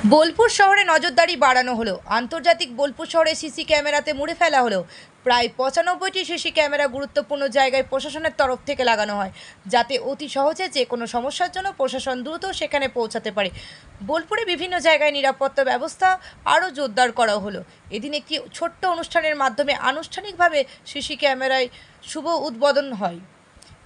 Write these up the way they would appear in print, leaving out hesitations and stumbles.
বোলপুর শহরে নজরদারি বাড়ানো হলো। আন্তর্জাতিক বোলপুর শহরে সিসি ক্যামেরাতে মুড়ে ফেলা হলো। প্রায় 95টি সিসি ক্যামেরা গুরুত্বপূর্ণ জায়গায় প্রশাসনের তরফ থেকে লাগানো হয়, যাতে অতি সহজে যে কোনো সমস্যার জন্য প্রশাসন দ্রুত সেখানে পৌঁছাতে পারে। বোলপুরে বিভিন্ন জায়গায় নিরাপত্তা ব্যবস্থা আরও জোরদার করা হলো। এদিন একটি ছোট্ট অনুষ্ঠানের মাধ্যমে আনুষ্ঠানিকভাবে সিসি ক্যামেরায় শুভ উদ্বোধন হয়।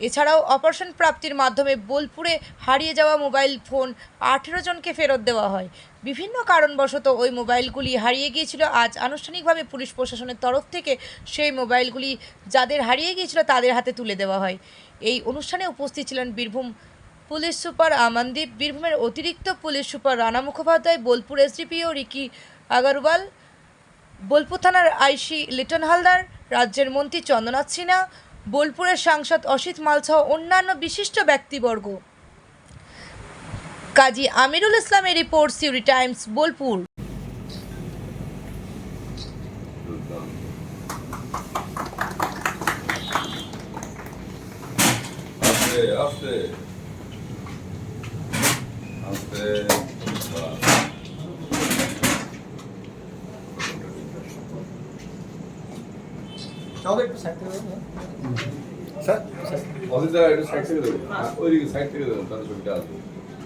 এছাড়াও অপারেশন প্রাপ্তির মাধ্যমে বোলপুরে হারিয়ে যাওয়া মোবাইল ফোন 18 জনকে ফেরত দেওয়া হয়। বিভিন্ন কারণবশত ওই মোবাইলগুলি হারিয়ে গিয়েছিল। আজ আনুষ্ঠানিকভাবে পুলিশ প্রশাসনের তরফ থেকে সেই মোবাইলগুলি যাদের হারিয়ে গিয়েছিল তাদের হাতে তুলে দেওয়া হয়। এই অনুষ্ঠানে উপস্থিত ছিলেন বীরভূম পুলিশ সুপার আমানদীপ, বীরভূমের অতিরিক্ত police super Rana Mukhopadhyay, Bolpur SDPO Ricky Agarwal, Bolpur থানার আইসি লিটন হালদার, রাজ্যের মন্ত্রী চন্দ্রনাথ সিনহা, বোলপুরের সাংসদ অসিত মালসহ অন্যান্য বিশিষ্ট ব্যক্তিবর্গ। কাজী আমিরুল ইসলামের রিপোর্ট, সিউরি টাইমস, বোলপুর। আস্তে আস্তে স্যার অফিসার একটু সাইড থেকে দেবো, ওইদিকে সাইড থেকে দেবো, তাহলে ছবিটা আসবে।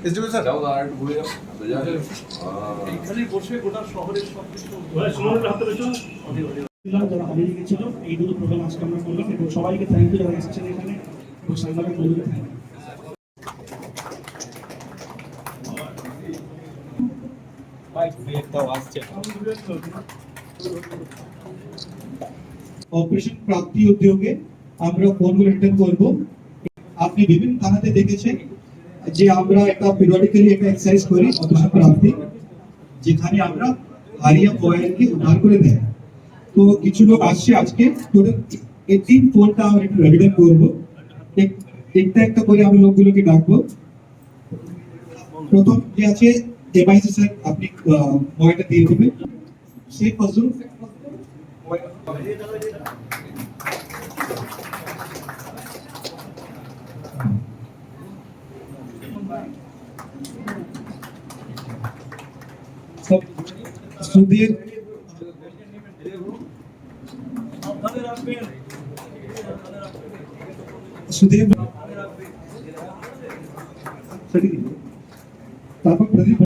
এসডিপি স্যার যাও না, আর একটু ঘুরে যাও। এইখানেই বসে গোটা শহরের সবকিছু যারা হারিয়ে গেছিল এই দুটো প্রোগ্রাম আজকে আমরা করলাম এবং সবাইকে থ্যাংক ইউ যারা এসেছেন এখানে এবং সাংবাদিক বন্ধুকে থ্যাংক ইউ। অপারেশন প্রাপ্তি উদ্যোগে আমরা ফোনগুলো রিটার্ন করব। আপনি বিভিন্ন থানাতে দেখেছেন যে আমরা একটা পিরিয়ডিক্যালি একটা এক্সারসাইজ করি অপারেশন প্রাপ্তি, যেখানে আমরা হারিয়ে মোবাইলকে উদ্ধার করে দেয়। তো কিছু লোক আসছে আজকে, টোটাল 18 ফোনটা আমরা একটু রিটার্ন করবো। একটা একটা করে আমি লোকগুলোকে ডাকবো। প্রথম যে আছে এমআইসি স্যার, আপনি মোবাইলটা দিয়ে দেবেন। শেখ ফজলুল সুধীর সুধীর তারপর প্রদীপ।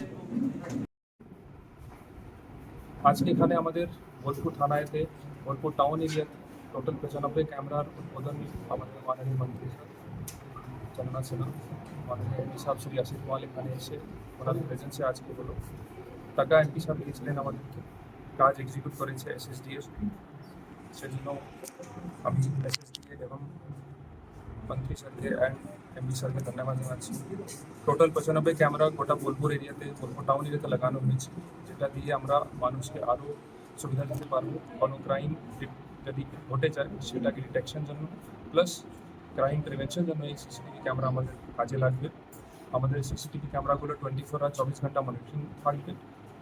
আজকে এখানে আমাদের বোলপুর থানাতে বোলপুর টাউন এরিয়াতে টোটাল 95 ক্যামেরার উদ্বোধন আমাদের মাননীয় মন্ত্রী চন্দ্রনাথ সিনহা, মাননীয় এমপি সাহেব শ্রী আশিস কুমার এখানে এসে ওনার প্রেজেন্সে আজকে হলো। টাকা এমপি সাহেব দিয়েছিলেন আমাদেরকে, কাজ এক্সিকিউট করেছে এসএসডিএস, সেজন্য আমি এসএসডিএ এবং মন্ত্রী স্যারকে অ্যান্ড এমপি স্যারকে ধন্যবাদ জানাচ্ছি। টোটাল 95 ক্যামেরা গোটা বোলপুর এরিয়াতে, বোলপুর টাউন এরিয়াতে লাগানো হয়েছে, যেটা দিয়ে আমরা মানুষকে আরও সুবিধা দিতে পারবো। কোনো ক্রাইম যদি ঘটে যায় সেটাকে ডিটেকশন জন্য প্লাস ক্রাইম প্রিভেনশন জন্য এই সিসিটিভি ক্যামেরা আমাদের কাজে লাগবে। আমাদের সিসিটিভি ক্যামেরাগুলো 24 আওয়ার 24 ঘন্টা মনিটরিং থাকবে।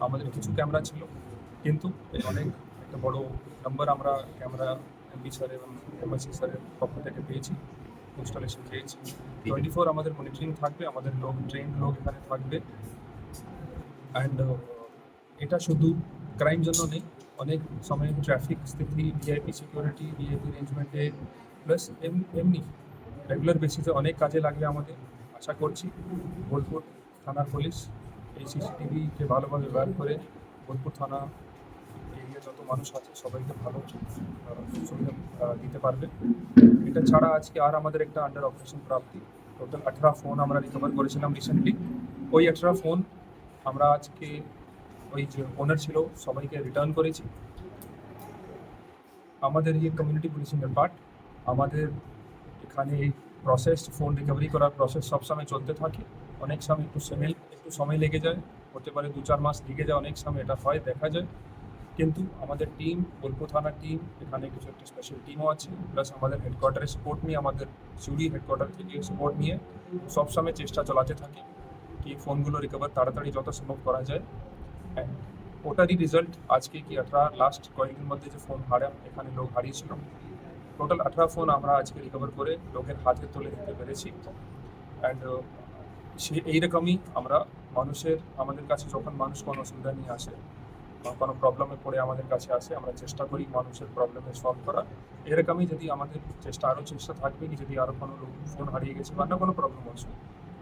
আমাদের কিছু ক্যামেরা ছিল, কিন্তু অনেক একটা বড় নাম্বার আমরা ক্যামেরা এমপি স্যার এবং এমআইসি স্যারের পক্ষ থেকে পেয়েছি, ইনস্টলেশন পেয়েছি। 24 আমাদের মনিটরিং থাকবে, আমাদের লোক ট্রেন্ড লোক এখানে থাকবে। অ্যান্ড এটা শুধু ক্রাইম জন্য নেই, অনেক সময় ট্রাফিক স্থিতি, ভিআইপি সিকিউরিটি, ভিআইপি অ্যারেঞ্জমেন্টে প্লাস এমনি রেগুলার বেসিসে অনেক কাজে লাগবে আমাদের। আশা করছি বোলপুর থানার পুলিশ এই সিসিটিভিকে ভালোভাবে ব্যবহার করে বোলপুর থানা এরিয়া যত মানুষ আছে সবাইকে ভালো সুবিধা দিতে পারবে। এটা ছাড়া আজকে আর আমাদের একটা আন্ডার অপারেশন প্রাপ্তি টোটাল 18 ফোন আমরা রিকভার করেছিলাম রিসেন্টলি। ওই 18 ফোন আমরা আজকে ওই যে ওনার ছিল সবাইকে রিটার্ন করেছি। আমাদের এই কমিউনিটি পুলিশিংয়ের পার্ট, আমাদের এখানে এই প্রসেস ফোন রিকভারি করার প্রসেস সবসময় চলতে থাকে। অনেক সময় একটু সময় লেগে যায়, হতে পারে 2-4 মাস লেগে যায়, অনেক সময় এটা হয় দেখা যায়। কিন্তু আমাদের টিম, বোলপুর থানার টিম, এখানে কিছু একটা স্পেশাল টিমও আছে, প্লাস আমাদের হেডকোয়ার্টারের সাপোর্ট নিয়ে, আমাদের সিউড়ি হেডকোয়ার্টার থেকে সাপোর্ট নিয়ে সবসময় চেষ্টা চালাতে থাকি কি ফোনগুলো রিকভার তাড়াতাড়ি যত সম্ভব করা যায়। অ্যান্ড ওটারই রেজাল্ট আজকে কি 18 লাস্ট কয়েকদিন মধ্যে যে ফোন এখানে লোক হারিয়েছিল, টোটাল 18 ফোন আমরা আজকে রিকভার করে লোকের হাতে তুলে দিতে পেরেছি। অ্যান্ড এইরকমই আমরা মানুষের আমাদের কাছে যখন মানুষ কোনো অসুবিধা নিয়ে আসে বা কোনো প্রবলেমে পড়ে আমাদের কাছে আসে, আমরা চেষ্টা করি মানুষের প্রবলেমে সলভ করা। এরকমই যদি আমাদের চেষ্টা থাকবে কি যদি আরও কোনো ফোন হারিয়ে গেছে বা অন্য কোনো প্রবলেম আছে,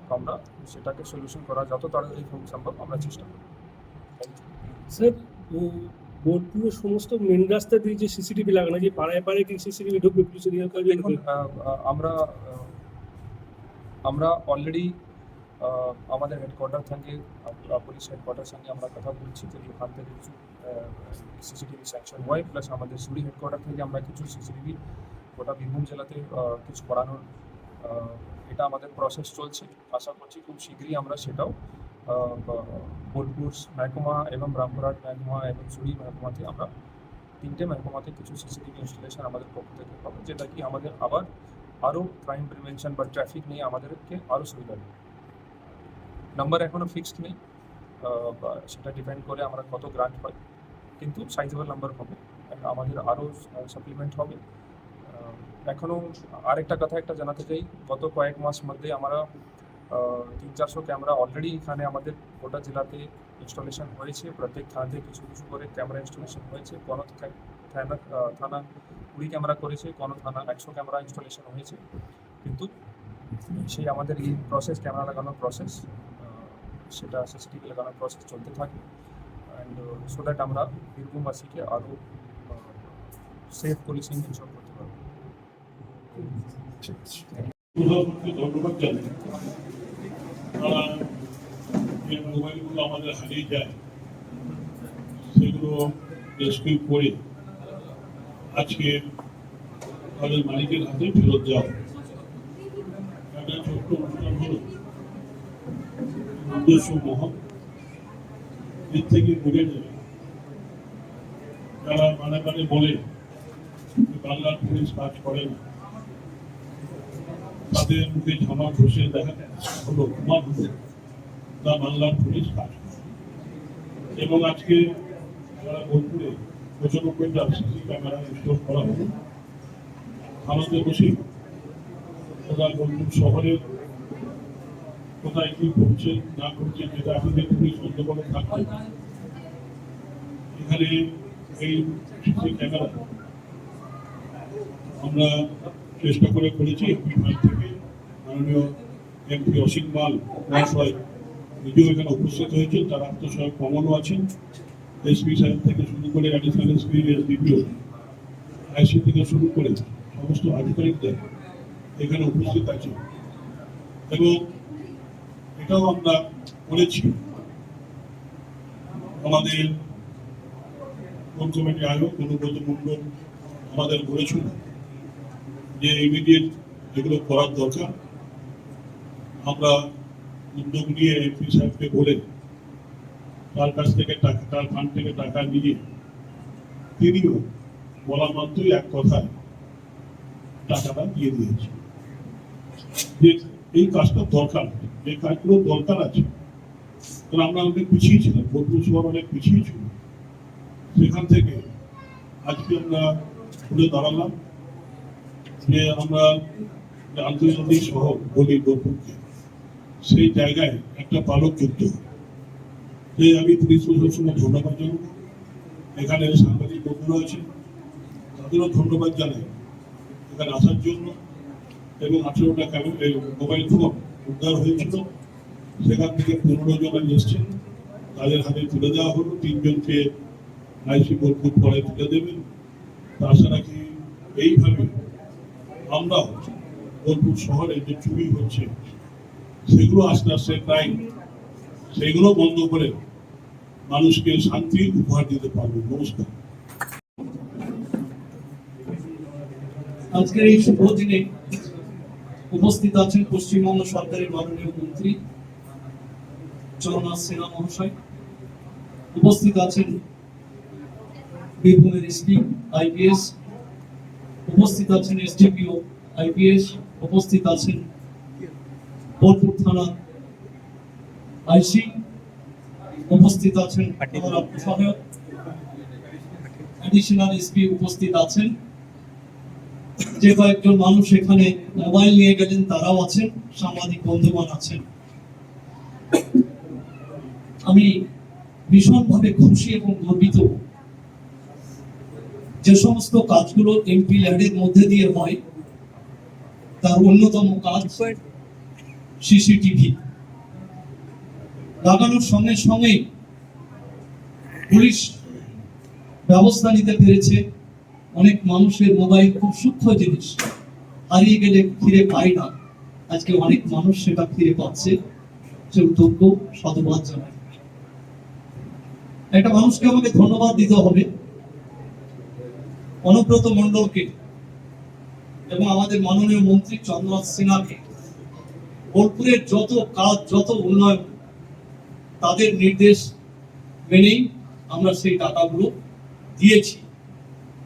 তো আমরা সেটাকে সলিউশন করা যত তাড়াতাড়ি সম্ভব আমরা চেষ্টা করি। স্যার, বোলপুরের সমস্ত মেন রাস্তা দিয়ে যে সিসিটিভি লাগানো, যে পাড়ায় পাড়ায় কি সিসিটিভি ঢুকবে পুলিশের ইয়ে কাজে? দেখুন, আমরা অলরেডি আমাদের হেডকোয়ার্টার থেকে পুলিশ হেডকোয়ার্টার সঙ্গে আমরা কথা বলছি যদি ওখান থেকে কিছু সিসিটিভি স্যাংশন হয়, প্লাস আমাদের সুরি হেডকোয়ার্টার থেকে আমরা কিছু সিসিটিভি গোটা বীরভূম জেলাতে কিছু করানোর এটা আমাদের প্রসেস চলছে। আশা করছি খুব শীঘ্রই আমরা সেটাও বোলপুর মহকুমা এবং রামপুরহাট মহকুমা এবং সুরি মহকুমাতে আমরা 3টে মহকুমাতে কিছু সিসিটিভি ইনস্টলেশন আমাদের পক্ষ থেকে হবে, যেটা কি আমাদের আরও ক্রাইম প্রিভেনশন বা ট্রাফিক নিয়ে আমাদেরকে আরও সুবিধা দেবে। নাম্বার এখনও ফিক্সড নেই, বা সেটা ডিপেন্ড করে আমরা কত গ্রান্ট হয়, কিন্তু সাইজেবল নাম্বার হবে, আমাদের আরও সাপ্লিমেন্ট হবে। এখনও আরেকটা কথা একটা জানাতে চাই, গত কয়েক মাস মধ্যে আমরা 300-400 ক্যামেরা অলরেডি এখানে আমাদের গোটা জেলাতে ইনস্টলেশন হয়েছে। প্রত্যেক থানাতে কিছু কিছু করে ক্যামেরা ইনস্টলেশন হয়েছে। কোনো থানা 20 ক্যামেরা করেছে, কোনো থানা 100 ক্যামেরা ইনস্টলেশন হয়েছে। কিন্তু সেই আমাদের এই প্রসেস, ক্যামেরা লাগানোর প্রসেস, সেটা সিসিটিভি লাগানোর প্রসেস চলতে থাকে, অ্যান্ড সো দ্যাট আমরা বীরভূমবাসীকে আরও সেফ পুলিশিং ইনশোর করতে পারবো। প্রধানমন্ত্রী ধন্যবাদ জানাই। তারা যে মোবাইলগুলো আমাদের হারিয়ে যায় সেগুলো রেস্কিউ করে আজকে তাদের মালিকের হাতে ফেরত দেওয়া হবে। একটা ছোট্ট অনুষ্ঠান হলো, উদ্দেশ্য মহৎ, এর থেকে বোঝা যাবে যারা মানে মানে বলে বাংলার পুলিশ কাজ করে না, তাদের মুখে ঝামা ঘষে দেখা হলো প্রমাণ হলো তা বাংলার পুলিশ কাজ করে। এবং আজকে যারা বোলপুরে 95টা সিসি ক্যামেরা ইনস্টল করা হলো, ভারতে বসে ওরা বোলপুর শহরের কোথায় কি করছে না করছে যেটা আমাদের পুলিশ বন্ধ থাকছে। এখানে এই সিসি ক্যামেরা আমরা চেষ্টা করেছি এমপি ফাইল থেকে। মাননীয় এমপি অসীম মাল মহাশয় নিজেও এখানে উপস্থিত হয়েছেন, তার আত্মসহায়ক কমনও আছেন। এসপি সাহেব থেকে শুরু করে অ্যাডিশনাল এসপি, এসডিপিও, আইসি থেকে শুরু করে সমস্ত আধিকারিকদের এখানে উপস্থিত আছে। এবং এটাও আমরা করেছি, আমাদের কোন কমিটি আয়োগ অনুব্রত মণ্ডল আমাদের বলেছিল যে ইমিডিয়েট এগুলো করার দরকার। আমরা উদ্যোগ নিয়ে এমপি সাহেবকে বলে তার কাছ থেকে টাকা, তার ফান্ড থেকে টাকা নিয়ে তিনিও বলা মাত্রই এক কথায় টাকাটা দিয়ে দিয়েছে যে এই কাজটা দরকার, যে কাজগুলো দরকার আছে। কারণ আমরা অনেক পিছিয়ে ছিলাম, বোলপুর শহর অনেক পিছিয়ে ছিল। সেখান থেকে আজকে আমরা ঘুরে দাঁড়ালাম যে আমরা আন্তর্জাতিক শহর বলি বোলপুরকে, সেই জায়গায় একটা পালক যুক্ত। যে আমি পুলিশ প্রশাসনের ধন্যবাদ জানাবো, এখানে সাংবাদিক বন্ধুরা আছেন তাদেরও ধন্যবাদ জানাই এখানে আসার জন্য। এবং 18টা মোবাইল ফোন উদ্ধার হয়েছিল, সেখান থেকে 15 জন এসছেন, তাদের হাতে তুলে দেওয়া হলো। 3 জনকে আইসি বোলপুর পরে তুলে দেবেন। আশা রাখি এইভাবে আমরাও বোলপুর শহরে যে চুরি হচ্ছে সেগুলো আস্তে আস্তে ক্রাইম, সেগুলো বন্ধ করে মানুষকে শান্তি উপহার দিতে পারবো। নমস্কার। আজকের এই শুভ দিনে উপস্থিত আছেন পশ্চিমবঙ্গ সরকারের মাননীয় মন্ত্রী চরণনাথ সিনহা মহাশয়, উপস্থিত আছেন বীরভূমের এসপি আইপিএস, উপস্থিত আছেন এসডিপিও আইপিএস, উপস্থিত আছেন বোলপুর থানা আইসি, উপস্থিত আছেন আমার আত্মসহায়ক অ্যাডিশনাল এসপি, উপস্থিত আছেন যে কয়েকজন মানুষ এখানে মোবাইল নিয়ে গেলেন তারাও আছেন, সাংবাদিক বন্ধুগণ আছেন। আমি ভীষণভাবে খুশি এবং গর্বিত। যে সমস্ত কাজগুলো এমপি ল্যাডের মধ্যে দিয়ে হয় তার অন্যতম কাজ সিসিটিভি লাগানোর সঙ্গে সঙ্গেই পুলিশ ব্যবস্থা নিতে পেরেছে। অনেক মানুষের মোবাইল খুব সূক্ষ্ম জিনিস, হারিয়ে গেলে ফিরে পায় না, আজকে অনেক মানুষ সেটা ফিরে পাচ্ছে, সে উদ্যোগ সাধুবাদ জানায়। একটা মানুষকে আমাকে ধন্যবাদ দিতে হবে, অনুব্রত মণ্ডলকে এবং আমাদের মাননীয় মন্ত্রী চন্দ্রনাথ সিনহাকে। বোলপুরের যত কাজ, যত উন্নয়ন, তাদের নির্দেশ মেনেই আমরা সেই টাকাগুলো দিয়েছি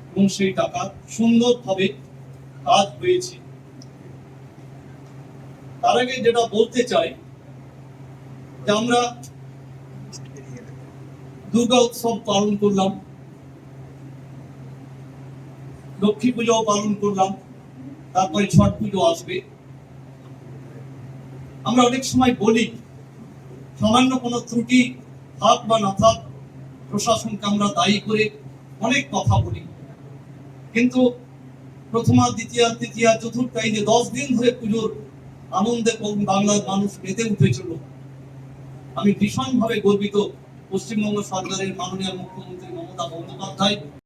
এবং সেই টাকা সুন্দরভাবে কাজ হয়েছে। তার আগে যেটা বলতে চাই যে আমরা দুর্গা উৎসব পালন করলাম, লক্ষ্মী পুজো পালন করলাম, তারপরে ছট পুজো আসবে। আমরা অনেক সময় বলি সামান্য কোনো ত্রুটি থাক বা না থাক প্রশাসনকে আমরা দায়ী করে অনেক কথা বলি, কিন্তু প্রথমা, দ্বিতীয়া, তৃতীয়া, চতুর্থ এই যে 10 দিন ধরে পুজোর আনন্দে বাংলার মানুষ মেতে উঠেছিল, আমি ভীষণভাবে গর্বিত পশ্চিমবঙ্গ সরকারের মাননীয় মুখ্যমন্ত্রী মমতা বন্দ্যোপাধ্যায়